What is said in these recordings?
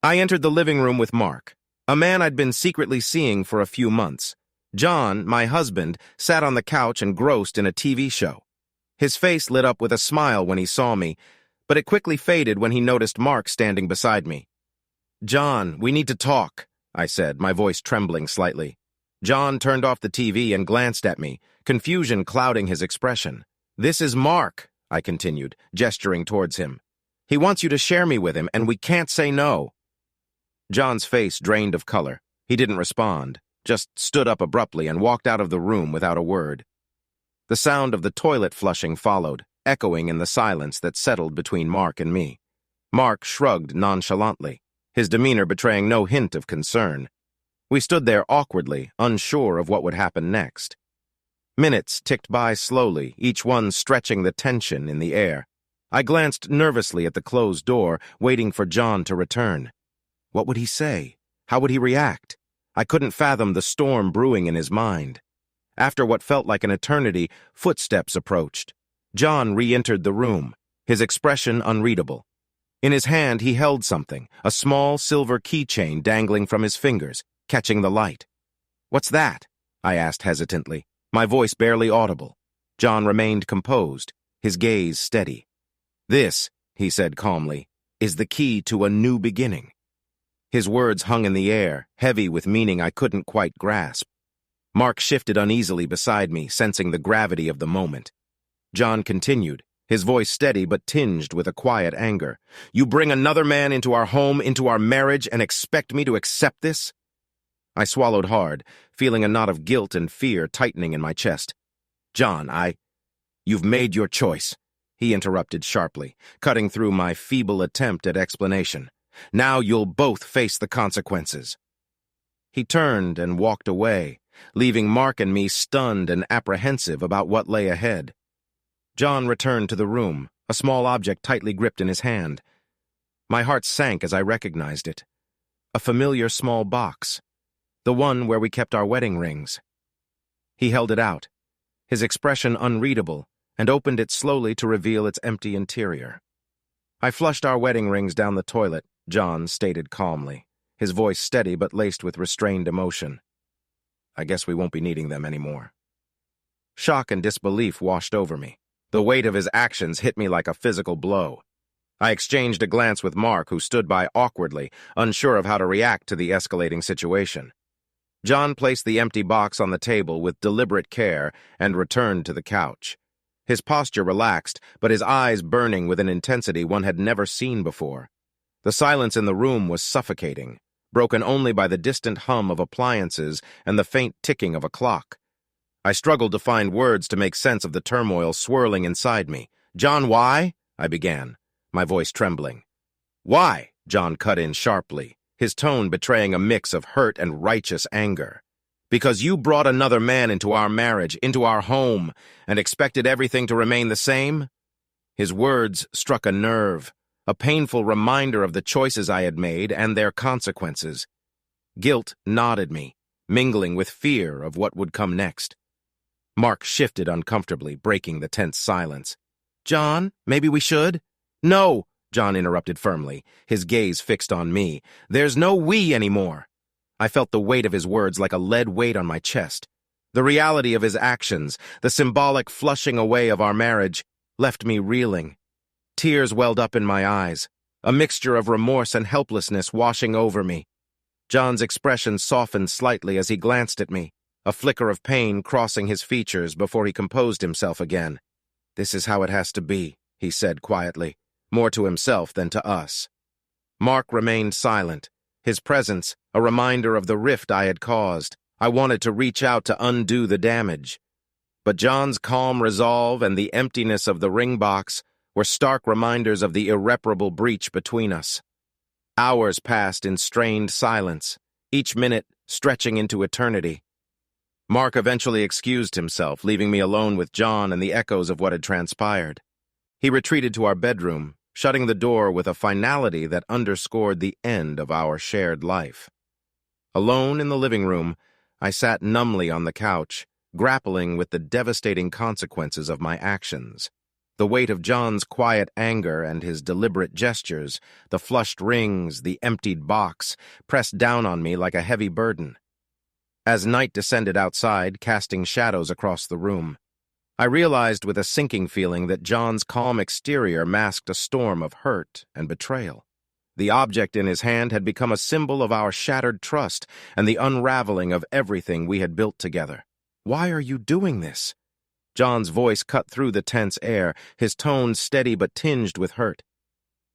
I entered the living room with Mark, a man I'd been secretly seeing for a few months. John, my husband, sat on the couch engrossed in a TV show. His face lit up with a smile when he saw me, but it quickly faded when he noticed Mark standing beside me. "John, we need to talk," I said, my voice trembling slightly. John turned off the TV and glanced at me, confusion clouding his expression. "This is Mark," I continued, gesturing towards him. "He wants you to share me with him, and we can't say no." John's face drained of color. He didn't respond, just stood up abruptly and walked out of the room without a word. The sound of the toilet flushing followed, echoing in the silence that settled between Mark and me. Mark shrugged nonchalantly, his demeanor betraying no hint of concern. We stood there awkwardly, unsure of what would happen next. Minutes ticked by slowly, each one stretching the tension in the air. I glanced nervously at the closed door, waiting for John to return. What would he say? How would he react? I couldn't fathom the storm brewing in his mind. After what felt like an eternity, footsteps approached. John re-entered the room, his expression unreadable. In his hand he held something, a small silver keychain dangling from his fingers, catching the light. "What's that?" I asked hesitantly, my voice barely audible. John remained composed, his gaze steady. "This," he said calmly, "is the key to a new beginning." His words hung in the air, heavy with meaning I couldn't quite grasp. Mark shifted uneasily beside me, sensing the gravity of the moment. John continued, his voice steady but tinged with a quiet anger. "You bring another man into our home, into our marriage, and expect me to accept this?" I swallowed hard, feeling a knot of guilt and fear tightening in my chest. "John, You've made your choice," he interrupted sharply, cutting through my feeble attempt at explanation. "Now you'll both face the consequences." He turned and walked away, leaving Mark and me stunned and apprehensive about what lay ahead. John returned to the room, a small object tightly gripped in his hand. My heart sank as I recognized it. A familiar small box, the one where we kept our wedding rings. He held it out, his expression unreadable, and opened it slowly to reveal its empty interior. "I flushed our wedding rings down the toilet," John stated calmly, his voice steady but laced with restrained emotion. "I guess we won't be needing them anymore." Shock and disbelief washed over me. The weight of his actions hit me like a physical blow. I exchanged a glance with Mark, who stood by awkwardly, unsure of how to react to the escalating situation. John placed the empty box on the table with deliberate care and returned to the couch. His posture relaxed, but his eyes burning with an intensity one had never seen before. The silence in the room was suffocating, broken only by the distant hum of appliances and the faint ticking of a clock. I struggled to find words to make sense of the turmoil swirling inside me. "John, why?" I began, my voice trembling. "Why?" John cut in sharply, his tone betraying a mix of hurt and righteous anger. "Because you brought another man into our marriage, into our home, and expected everything to remain the same?" His words struck a nerve, a painful reminder of the choices I had made and their consequences. Guilt knotted me, mingling with fear of what would come next. Mark shifted uncomfortably, breaking the tense silence. "John, maybe we should?" "No," John interrupted firmly, his gaze fixed on me. "There's no we anymore." I felt the weight of his words like a lead weight on my chest. The reality of his actions, the symbolic flushing away of our marriage, left me reeling. Tears welled up in my eyes, a mixture of remorse and helplessness washing over me. John's expression softened slightly as he glanced at me, a flicker of pain crossing his features before he composed himself again. "This is how it has to be," he said quietly, more to himself than to us. Mark remained silent, his presence a reminder of the rift I had caused. I wanted to reach out to undo the damage. But John's calm resolve and the emptiness of the ring box were stark reminders of the irreparable breach between us. Hours passed in strained silence, each minute stretching into eternity. Mark eventually excused himself, leaving me alone with John and the echoes of what had transpired. He retreated to our bedroom, shutting the door with a finality that underscored the end of our shared life. Alone in the living room, I sat numbly on the couch, grappling with the devastating consequences of my actions. The weight of John's quiet anger and his deliberate gestures, the flushed rings, the emptied box, pressed down on me like a heavy burden. As night descended outside, casting shadows across the room, I realized with a sinking feeling that John's calm exterior masked a storm of hurt and betrayal. The object in his hand had become a symbol of our shattered trust and the unraveling of everything we had built together. "Why are you doing this?" John's voice cut through the tense air, his tone steady but tinged with hurt.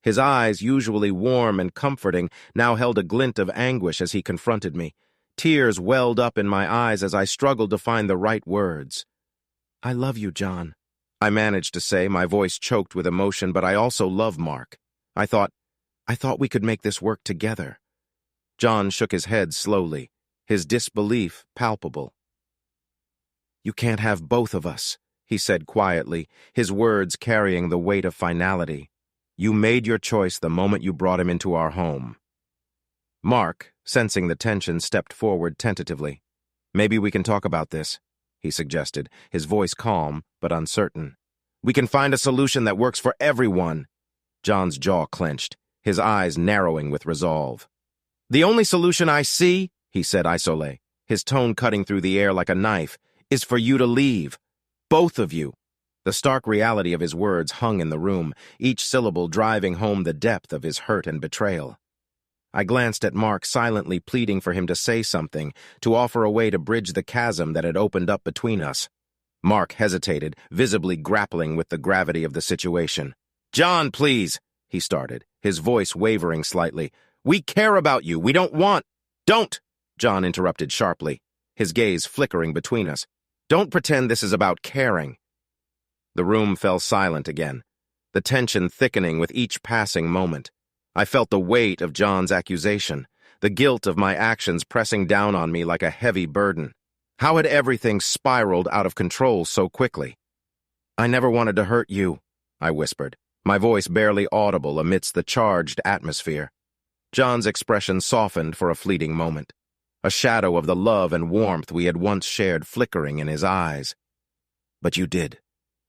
His eyes, usually warm and comforting, now held a glint of anguish as he confronted me. Tears welled up in my eyes as I struggled to find the right words. "I love you, John," I managed to say, my voice choked with emotion, but I also love Mark. I thought we could make this work together. John shook his head slowly, his disbelief palpable. "You can't have both of us," he said quietly, his words carrying the weight of finality. "You made your choice the moment you brought him into our home." Mark, sensing the tension, stepped forward tentatively. "Maybe we can talk about this," he suggested, his voice calm but uncertain. "We can find a solution that works for everyone." John's jaw clenched, his eyes narrowing with resolve. "The only solution I see," he said isolé, his tone cutting through the air like a knife, "is for you to leave. Both of you." The stark reality of his words hung in the room, each syllable driving home the depth of his hurt and betrayal. I glanced at Mark, silently pleading for him to say something, to offer a way to bridge the chasm that had opened up between us. Mark hesitated, visibly grappling with the gravity of the situation. "John, please," he started, his voice wavering slightly. "We care about you. We don't want—" "Don't!" John interrupted sharply, his gaze flickering between us. "Don't pretend this is about caring." The room fell silent again, the tension thickening with each passing moment. I felt the weight of John's accusation, the guilt of my actions pressing down on me like a heavy burden. How had everything spiraled out of control so quickly? "I never wanted to hurt you," I whispered, my voice barely audible amidst the charged atmosphere. John's expression softened for a fleeting moment, a shadow of the love and warmth we had once shared flickering in his eyes. "But you did,"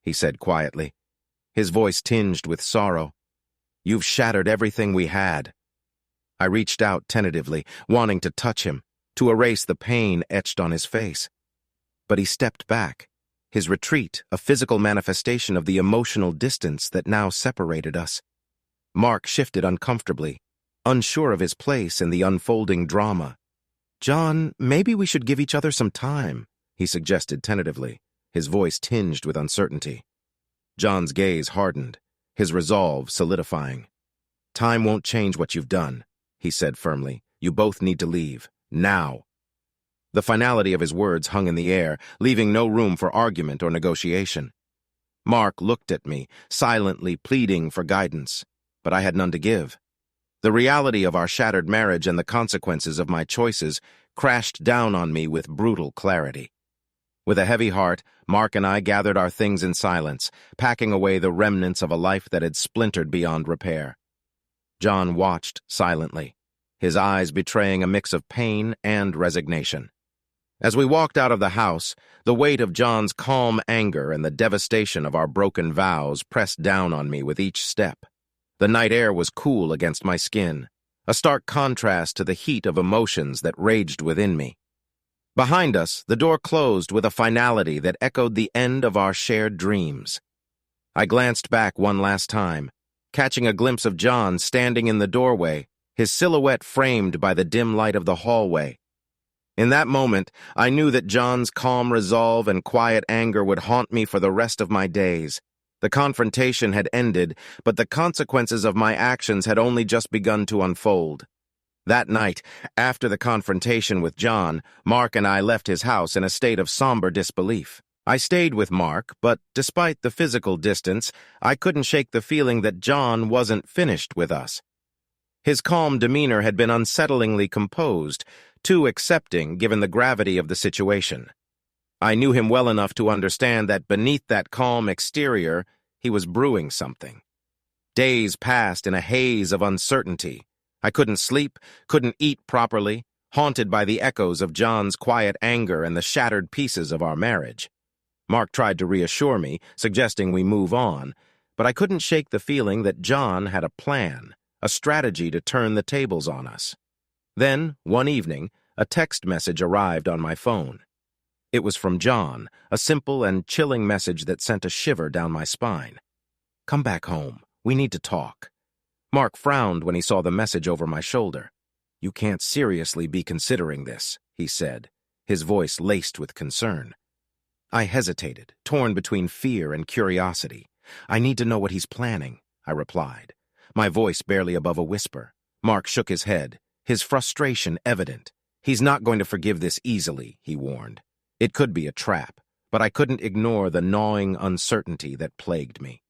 he said quietly, his voice tinged with sorrow. "You've shattered everything we had." I reached out tentatively, wanting to touch him, to erase the pain etched on his face. But he stepped back, his retreat a physical manifestation of the emotional distance that now separated us. Mark shifted uncomfortably, unsure of his place in the unfolding drama. "John, maybe we should give each other some time," he suggested tentatively, his voice tinged with uncertainty. John's gaze hardened, his resolve solidifying. "Time won't change what you've done," he said firmly. "You both need to leave. Now." The finality of his words hung in the air, leaving no room for argument or negotiation. Mark looked at me, silently pleading for guidance, but I had none to give. The reality of our shattered marriage and the consequences of my choices crashed down on me with brutal clarity. With a heavy heart, Mark and I gathered our things in silence, packing away the remnants of a life that had splintered beyond repair. John watched silently, his eyes betraying a mix of pain and resignation. As we walked out of the house, the weight of John's calm anger and the devastation of our broken vows pressed down on me with each step. The night air was cool against my skin, a stark contrast to the heat of emotions that raged within me. Behind us, the door closed with a finality that echoed the end of our shared dreams. I glanced back one last time, catching a glimpse of John standing in the doorway, his silhouette framed by the dim light of the hallway. In that moment, I knew that John's calm resolve and quiet anger would haunt me for the rest of my days. The confrontation had ended, but the consequences of my actions had only just begun to unfold. That night, after the confrontation with John, Mark and I left his house in a state of somber disbelief. I stayed with Mark, but despite the physical distance, I couldn't shake the feeling that John wasn't finished with us. His calm demeanor had been unsettlingly composed, too accepting given the gravity of the situation. I knew him well enough to understand that beneath that calm exterior, he was brewing something. Days passed in a haze of uncertainty. I couldn't sleep, couldn't eat properly, haunted by the echoes of John's quiet anger and the shattered pieces of our marriage. Mark tried to reassure me, suggesting we move on, but I couldn't shake the feeling that John had a plan, a strategy to turn the tables on us. Then, one evening, a text message arrived on my phone. It was from John, a simple and chilling message that sent a shiver down my spine. "Come back home. We need to talk." Mark frowned when he saw the message over my shoulder. "You can't seriously be considering this," he said, his voice laced with concern. I hesitated, torn between fear and curiosity. "I need to know what he's planning," I replied, my voice barely above a whisper. Mark shook his head, his frustration evident. "He's not going to forgive this easily," he warned. It could be a trap, but I couldn't ignore the gnawing uncertainty that plagued me.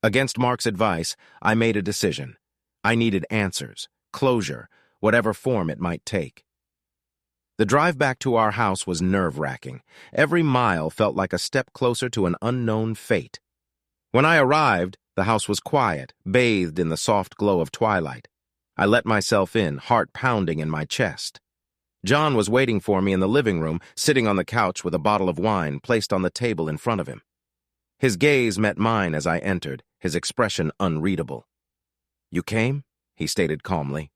Against Mark's advice, I made a decision. I needed answers, closure, whatever form it might take. The drive back to our house was nerve-wracking. Every mile felt like a step closer to an unknown fate. When I arrived, the house was quiet, bathed in the soft glow of twilight. I let myself in, heart pounding in my chest. John was waiting for me in the living room, sitting on the couch with a bottle of wine placed on the table in front of him. His gaze met mine as I entered, his expression unreadable. "You came?" he stated calmly,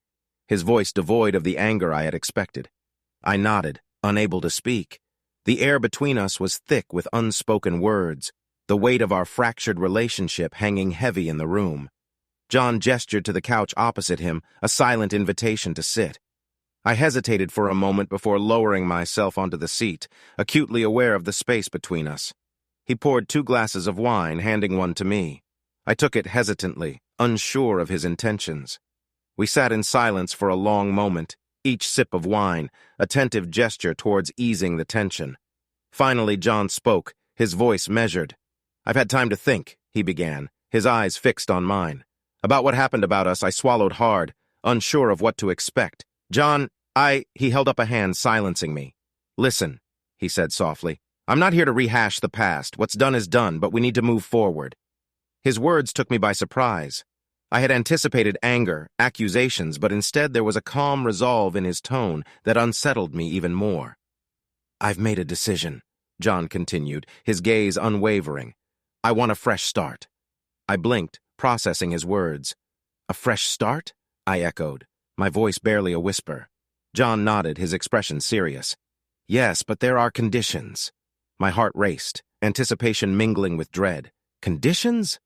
his voice devoid of the anger I had expected. I nodded, unable to speak. The air between us was thick with unspoken words, the weight of our fractured relationship hanging heavy in the room. John gestured to the couch opposite him, a silent invitation to sit. I hesitated for a moment before lowering myself onto the seat, acutely aware of the space between us. He poured 2 glasses of wine, handing one to me. I took it hesitantly, unsure of his intentions. We sat in silence for a long moment, each sip of wine, attentive gesture towards easing the tension. Finally, John spoke, his voice measured. "I've had time to think," he began, his eyes fixed on mine. "About what happened about us, I swallowed hard, unsure of what to expect. John, He held up a hand, silencing me. "Listen," he said softly. "I'm not here to rehash the past. What's done is done, but we need to move forward." His words took me by surprise. I had anticipated anger, accusations, but instead there was a calm resolve in his tone that unsettled me even more. "I've made a decision," John continued, his gaze unwavering. "I want a fresh start." I blinked, processing his words. "A fresh start?" I echoed, my voice barely a whisper. John nodded, his expression serious. "Yes, but there are conditions." My heart raced, anticipation mingling with dread. "Conditions?"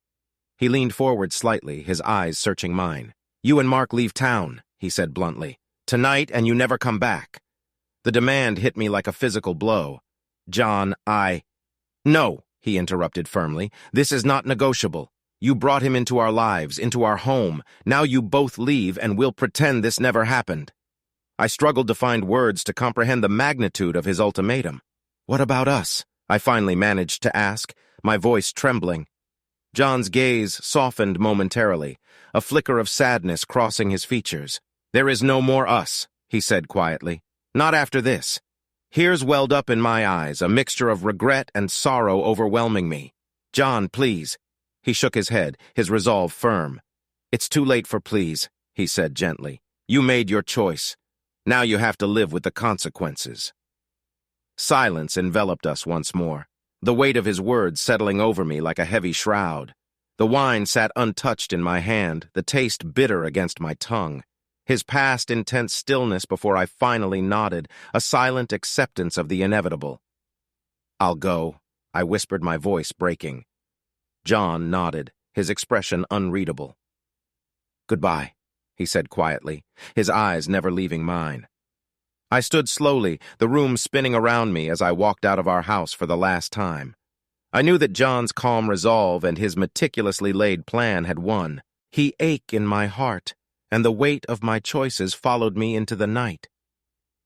He leaned forward slightly, his eyes searching mine. "You and Mark leave town," he said bluntly. "Tonight, and you never come back." The demand hit me like a physical blow. "John, No," he interrupted firmly. "This is not negotiable. You brought him into our lives, into our home. Now you both leave, and we'll pretend this never happened." I struggled to find words to comprehend the magnitude of his ultimatum. "What about us?" I finally managed to ask, my voice trembling. John's gaze softened momentarily, a flicker of sadness crossing his features. "There is no more us," he said quietly. "Not after this." Tears welled up in my eyes, a mixture of regret and sorrow overwhelming me. "John, please." He shook his head, his resolve firm. "It's too late for please," he said gently. "You made your choice. Now you have to live with the consequences." Silence enveloped us once more, the weight of his words settling over me like a heavy shroud. The wine sat untouched in my hand, the taste bitter against my tongue. His past intense stillness before I finally nodded, a silent acceptance of the inevitable. "I'll go," I whispered, my voice breaking. John nodded, his expression unreadable. "Goodbye," he said quietly, his eyes never leaving mine. I stood slowly, the room spinning around me as I walked out of our house for the last time. I knew that John's calm resolve and his meticulously laid plan had won. He ached in my heart, and the weight of my choices followed me into the night.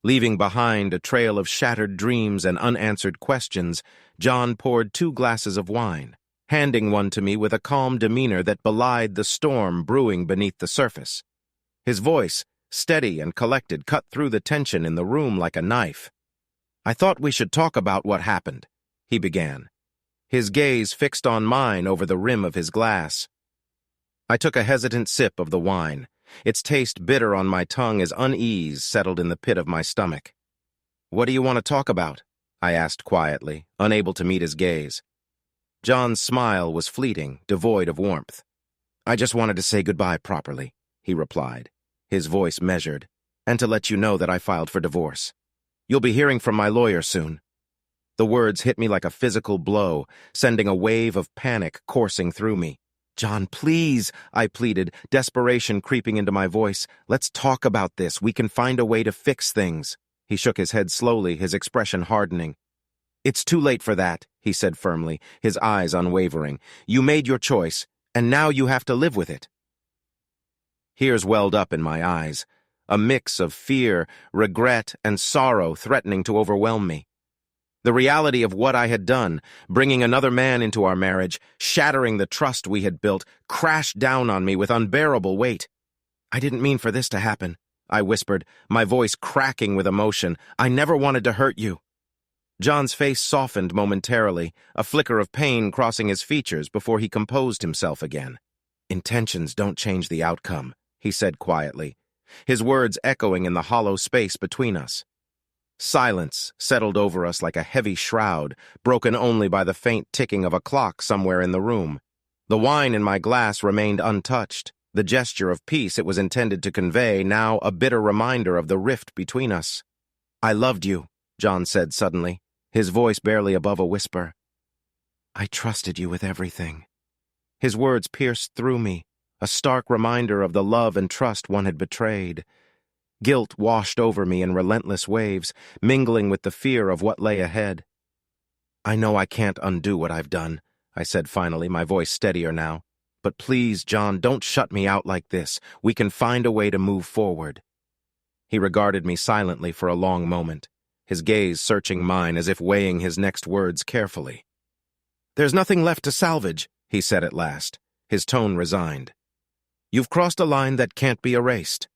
Leaving behind a trail of shattered dreams and unanswered questions, John poured 2 glasses of wine, handing one to me with a calm demeanor that belied the storm brewing beneath the surface. His voice, steady and collected, cut through the tension in the room like a knife. "I thought we should talk about what happened," he began, his gaze fixed on mine over the rim of his glass. I took a hesitant sip of the wine, its taste bitter on my tongue as unease settled in the pit of my stomach. "What do you want to talk about?" I asked quietly, unable to meet his gaze. John's smile was fleeting, devoid of warmth. "I just wanted to say goodbye properly," he replied, his voice measured, "and to let you know that I filed for divorce. You'll be hearing from my lawyer soon." The words hit me like a physical blow, sending a wave of panic coursing through me. "John, please," I pleaded, desperation creeping into my voice. "Let's talk about this. We can find a way to fix things." He shook his head slowly, his expression hardening. "It's too late for that," he said firmly, his eyes unwavering. "You made your choice, and now you have to live with it." Tears welled up in my eyes, a mix of fear, regret, and sorrow threatening to overwhelm me. The reality of what I had done, bringing another man into our marriage, shattering the trust we had built, crashed down on me with unbearable weight. "I didn't mean for this to happen," I whispered, my voice cracking with emotion. "I never wanted to hurt you." John's face softened momentarily, a flicker of pain crossing his features before he composed himself again. "Intentions don't change the outcome," he said quietly, his words echoing in the hollow space between us. Silence settled over us like a heavy shroud, broken only by the faint ticking of a clock somewhere in the room. The wine in my glass remained untouched, the gesture of peace it was intended to convey now a bitter reminder of the rift between us. "I loved you," John said suddenly, his voice barely above a whisper. "I trusted you with everything." His words pierced through me, a stark reminder of the love and trust one had betrayed. Guilt washed over me in relentless waves, mingling with the fear of what lay ahead. "I know I can't undo what I've done," I said finally, my voice steadier now. "But please, John, don't shut me out like this. We can find a way to move forward." He regarded me silently for a long moment, his gaze searching mine as if weighing his next words carefully. "There's nothing left to salvage," he said at last, his tone resigned. "You've crossed a line that can't be erased."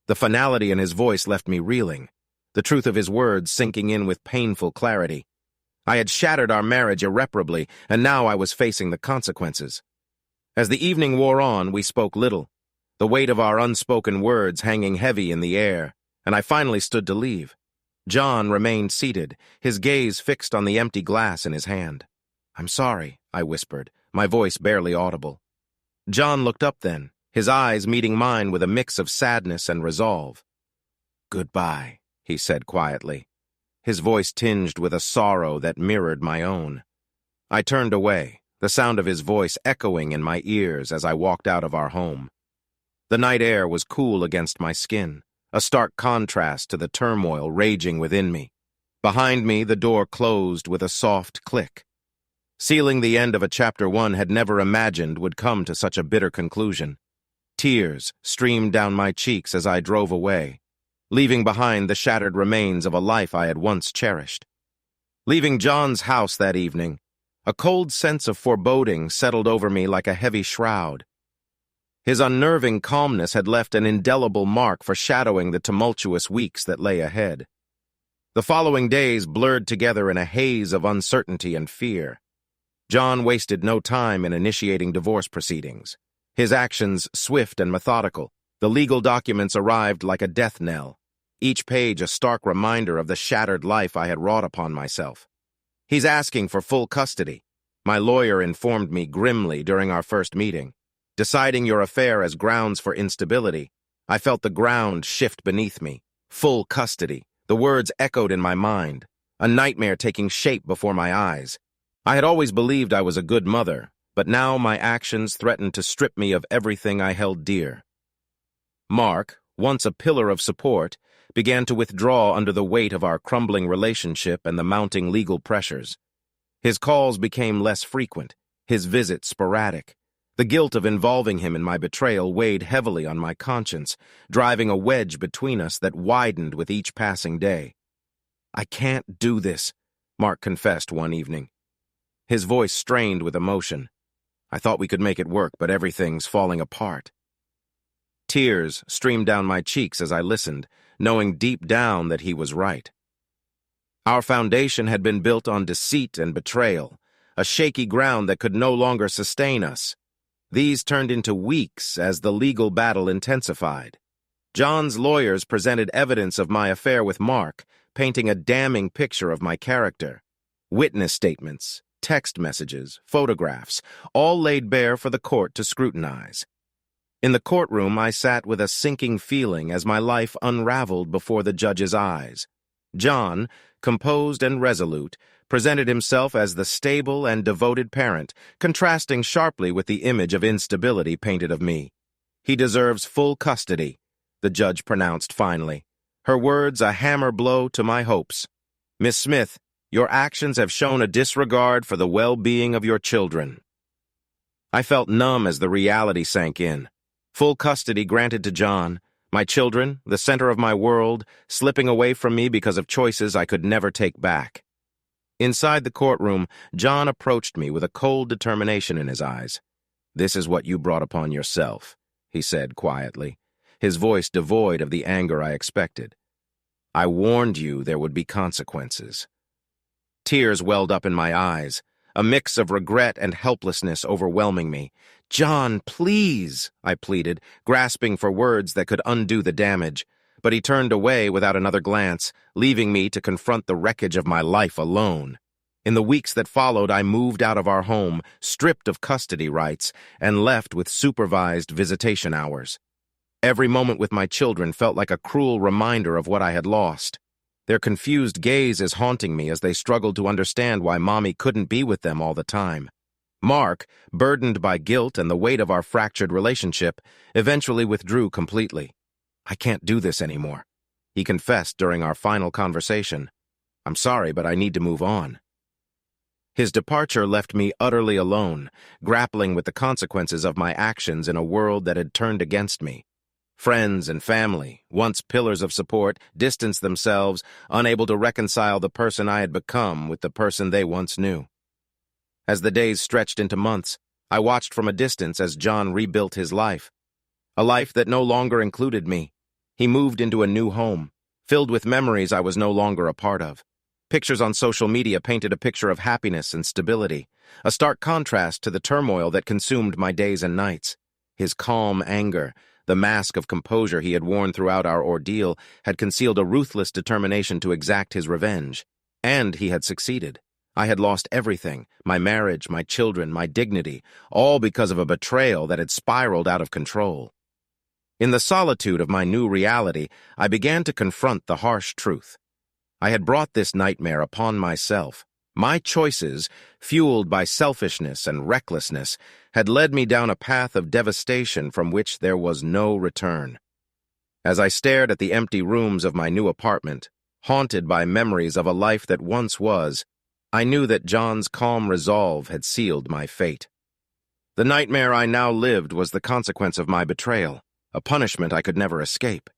The finality in his voice left me reeling, the truth of his words sinking in with painful clarity. I had shattered our marriage irreparably, and now I was facing the consequences. As the evening wore on, we spoke little, the weight of our unspoken words hanging heavy in the air, and I finally stood to leave. John remained seated, his gaze fixed on the empty glass in his hand. "I'm sorry," I whispered, my voice barely audible. John looked up then, his eyes meeting mine with a mix of sadness and resolve. "Goodbye," he said quietly, his voice tinged with a sorrow that mirrored my own. I turned away, the sound of his voice echoing in my ears as I walked out of our home. The night air was cool against my skin, a stark contrast to the turmoil raging within me. Behind me, the door closed with a soft click. Sealing the end of a chapter one had never imagined would come to such a bitter conclusion. Tears streamed down my cheeks as I drove away, leaving behind the shattered remains of a life I had once cherished. Leaving John's house that evening, a cold sense of foreboding settled over me like a heavy shroud. His unnerving calmness had left an indelible mark foreshadowing the tumultuous weeks that lay ahead. The following days blurred together in a haze of uncertainty and fear. John wasted no time in initiating divorce proceedings. His actions swift and methodical, the legal documents arrived like a death knell, each page a stark reminder of the shattered life I had wrought upon myself. "He's asking for full custody," my lawyer informed me grimly during our first meeting. "Deciding your affair as grounds for instability." I felt the ground shift beneath me. Full custody. The words echoed in my mind, a nightmare taking shape before my eyes. I had always believed I was a good mother, but now my actions threatened to strip me of everything I held dear. Mark, once a pillar of support, began to withdraw under the weight of our crumbling relationship and the mounting legal pressures. His calls became less frequent, his visits sporadic. The guilt of involving him in my betrayal weighed heavily on my conscience, driving a wedge between us that widened with each passing day. "I can't do this," Mark confessed one evening. His voice strained with emotion. "I thought we could make it work, but everything's falling apart." Tears streamed down my cheeks as I listened, knowing deep down that he was right. Our foundation had been built on deceit and betrayal, a shaky ground that could no longer sustain us. These turned into weeks as the legal battle intensified. John's lawyers presented evidence of my affair with Mark, painting a damning picture of my character. Witness statements, text messages, photographs, all laid bare for the court to scrutinize. In the courtroom, I sat with a sinking feeling as my life unraveled before the judge's eyes. John, composed and resolute, presented himself as the stable and devoted parent, contrasting sharply with the image of instability painted of me. "He deserves full custody," the judge pronounced finally, her words a hammer blow to my hopes. "Miss Smith, your actions have shown a disregard for the well-being of your children." I felt numb as the reality sank in. Full custody granted to John, my children, the center of my world, slipping away from me because of choices I could never take back. Inside the courtroom, John approached me with a cold determination in his eyes. "This is what you brought upon yourself," he said quietly, his voice devoid of the anger I expected. "I warned you there would be consequences." Tears welled up in my eyes, a mix of regret and helplessness overwhelming me. "John, please," I pleaded, grasping for words that could undo the damage. But he turned away without another glance, leaving me to confront the wreckage of my life alone. In the weeks that followed, I moved out of our home, stripped of custody rights, and left with supervised visitation hours. Every moment with my children felt like a cruel reminder of what I had lost. Their confused gaze is haunting me as they struggled to understand why Mommy couldn't be with them all the time. Mark, burdened by guilt and the weight of our fractured relationship, eventually withdrew completely. "I can't do this anymore," he confessed during our final conversation. "I'm sorry, but I need to move on." His departure left me utterly alone, grappling with the consequences of my actions in a world that had turned against me. Friends and family, once pillars of support, distanced themselves, unable to reconcile the person I had become with the person they once knew. As the days stretched into months, I watched from a distance as John rebuilt his life. A life that no longer included me. He moved into a new home, filled with memories I was no longer a part of. Pictures on social media painted a picture of happiness and stability, a stark contrast to the turmoil that consumed my days and nights. His calm anger, the mask of composure he had worn throughout our ordeal, had concealed a ruthless determination to exact his revenge. And he had succeeded. I had lost everything, my marriage, my children, my dignity, all because of a betrayal that had spiraled out of control. In the solitude of my new reality, I began to confront the harsh truth. I had brought this nightmare upon myself. My choices, fueled by selfishness and recklessness, had led me down a path of devastation from which there was no return. As I stared at the empty rooms of my new apartment, haunted by memories of a life that once was, I knew that John's calm resolve had sealed my fate. The nightmare I now lived was the consequence of my betrayal, a punishment I could never escape.